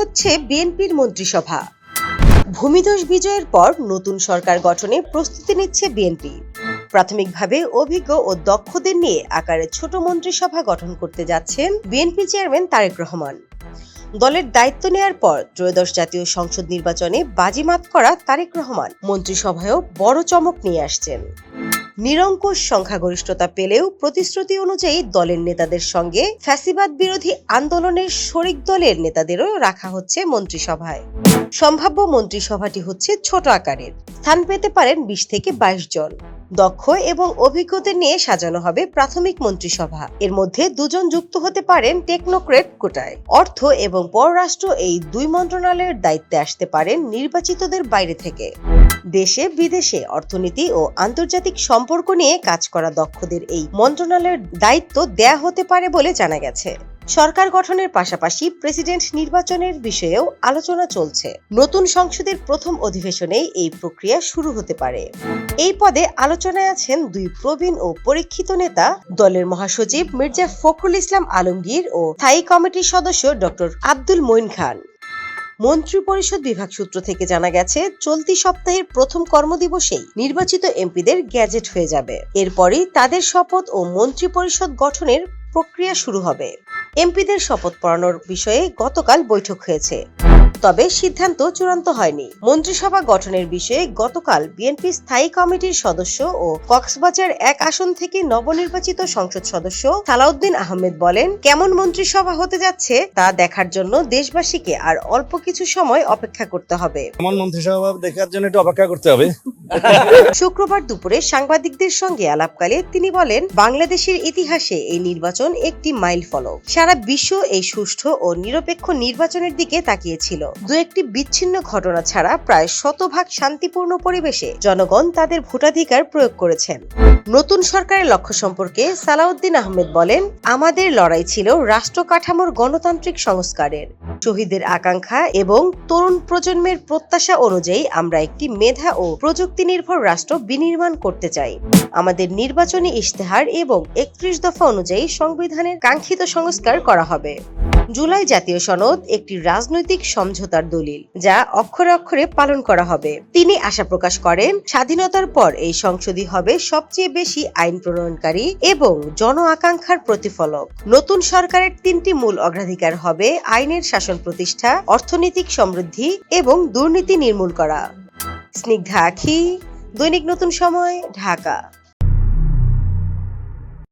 হচ্ছে বিএনপির মন্ত্রিসভা। ভূমিধস বিজয়ের পর নতুন সরকার গঠনে প্রস্তুতি নিচ্ছে বিএনপি। প্রাথমিকভাবে অভিজ্ঞ ও দক্ষদের নিয়ে আকারে ছোট মন্ত্রিসভা গঠন করতে যাচ্ছেন বিএনপি চেয়ারম্যান তারেক রহমান। দলের দায়িত্ব নেয়ার পর ত্রয়োদশ জাতীয় সংসদ নির্বাচনে বাজিমাত করা তারেক রহমান মন্ত্রিসভায়ও বড় চমক নিয়ে আসছেন। নিরঙ্কুশ সংখ্যাগরিষ্ঠতা পেলেও প্রতিশ্রুতি অনুযায়ী দলের নেতাদের সঙ্গে ফ্যাসিবাদ বিরোধী আন্দোলনের শরিক দলের নেতাদেরও রাখা হচ্ছে মন্ত্রিসভায়। সম্ভাব্য মন্ত্রিসভাটি হচ্ছে ছোট আকারের, স্থান পেতে পারেন 20 থেকে 22 জন। দক্ষ এবং অভিজ্ঞদের নিয়ে সাজানো হবে প্রাথমিক মন্ত্রিসভা। এর মধ্যে 2 জন যুক্ত হতে পারেন টেকনোক্রেট কোটায়। অর্থ এবং পররাষ্ট্র এই 2 মন্ত্রণালয়ের দায়িত্বে আসতে পারেন নির্বাচিতদের বাইরে থেকে। দেশে বিদেশে অর্থনীতি ও আন্তর্জাতিক সম্পর্ক নিয়ে কাজ করা দক্ষদের এই মন্ত্রণালয়ের দায়িত্ব দেয়া হতে পারে বলে জানা গেছে। সরকার গঠনের পাশাপাশি প্রেসিডেন্ট নির্বাচনের বিষয়েও আলোচনা চলছে। নতুন সংসদের প্রথম অধিবেশনেই এই প্রক্রিয়া শুরু হতে পারে। এই পদে আলোচনায় আছেন 2 প্রবীণ ও পরীক্ষিত নেতা, দলের মহাসচিব মির্জা ফখরুল ইসলাম আলমগীর ও স্থায়ী কমিটির সদস্য ডক্টর আব্দুল মঈন খান। মন্ত্রিপরিষদ বিভাগ সূত্র থেকে জানা গেছে, চলতি সপ্তাহের প্রথম কর্মদিবসেই নির্বাচিত এমপিদের গ্যাজেট হয়ে যাবে। এরপরই তাদের শপথ ও মন্ত্রিপরিষদ গঠনের প্রক্রিয়া শুরু হবে। এমপিদের শপথ পড়ানোর বিষয়ে গতকাল বৈঠক হয়েছে, তবে সিদ্ধান্ত চূড়ান্ত হয়নি। মন্ত্রিসভা গঠনের বিষয়ে গতকাল বিএনপি স্থায়ী কমিটির সদস্য ও কক্সবাজার 1 আসন থেকে নবনির্বাচিত সংসদ সদস্য সালাউদ্দিন আহমেদ বলেন, কেমন মন্ত্রিসভা হতে যাচ্ছে তা দেখার জন্য দেশবাসীকে আর অল্প কিছু সময় অপেক্ষা করতে হবে। কেমন মন্ত্রিসভা দেখার জন্য একটু অপেক্ষা করতে হবে। শুক্রবার দুপুরে সাংবাদিকদের সঙ্গে আলাপকালে তিনি বলেন, বাংলাদেশের ইতিহাসে এই নির্বাচন একটি মাইলফলক। সারা বিশ্ব এই সুষ্ঠু ও নিরপেক্ষ নির্বাচনের দিকে তাকিয়েছিল। 2-1টি বিচ্ছিন্ন ঘটনা ছাড়া প্রায় 100% শান্তিপূর্ণ পরিবেশে জনগণ তাদের ভোটাধিকার প্রয়োগ করেছেন। নতুন সরকারের লক্ষ্য সম্পর্কে সালাউদ্দিন আহমেদ বলেন, আমাদের লড়াই ছিল রাষ্ট্র কাঠামোর গণতান্ত্রিক সংস্কারের। শহীদের আকাঙ্ক্ষা এবং তরুণ প্রজন্মের প্রত্যাশা অনুযায়ী আমরা একটি মেধা ও প্রযুক্তি নির্ভর রাষ্ট্র বিনির্মাণ করতে চাই। আমাদের নির্বাচনী ইশতেহার এবং 31 দফা অনুযায়ী সংবিধানের কাঙ্ক্ষিত সংস্কার করা হবে। জুলাই জাতীয় সনদ একটি রাজনৈতিক সমঝোতার দলিল, যা অক্ষরে অক্ষরে পালন করা হবে। তিনি আশা প্রকাশ করেন, স্বাধীনতার পর এই সংসদই হবে সবচেয়ে বেশি আইন প্রণয়নকারী এবং জন আকাঙ্ক্ষার প্রতিফলক। নতুন সরকারের 3টি মূল অগ্রাধিকার হবে আইনের শাসন প্রতিষ্ঠা, অর্থনৈতিক সমৃদ্ধি এবং দুর্নীতি নির্মূল করা। স্নিগ্ধা আখি, দৈনিক নতুন সময়, ঢাকা।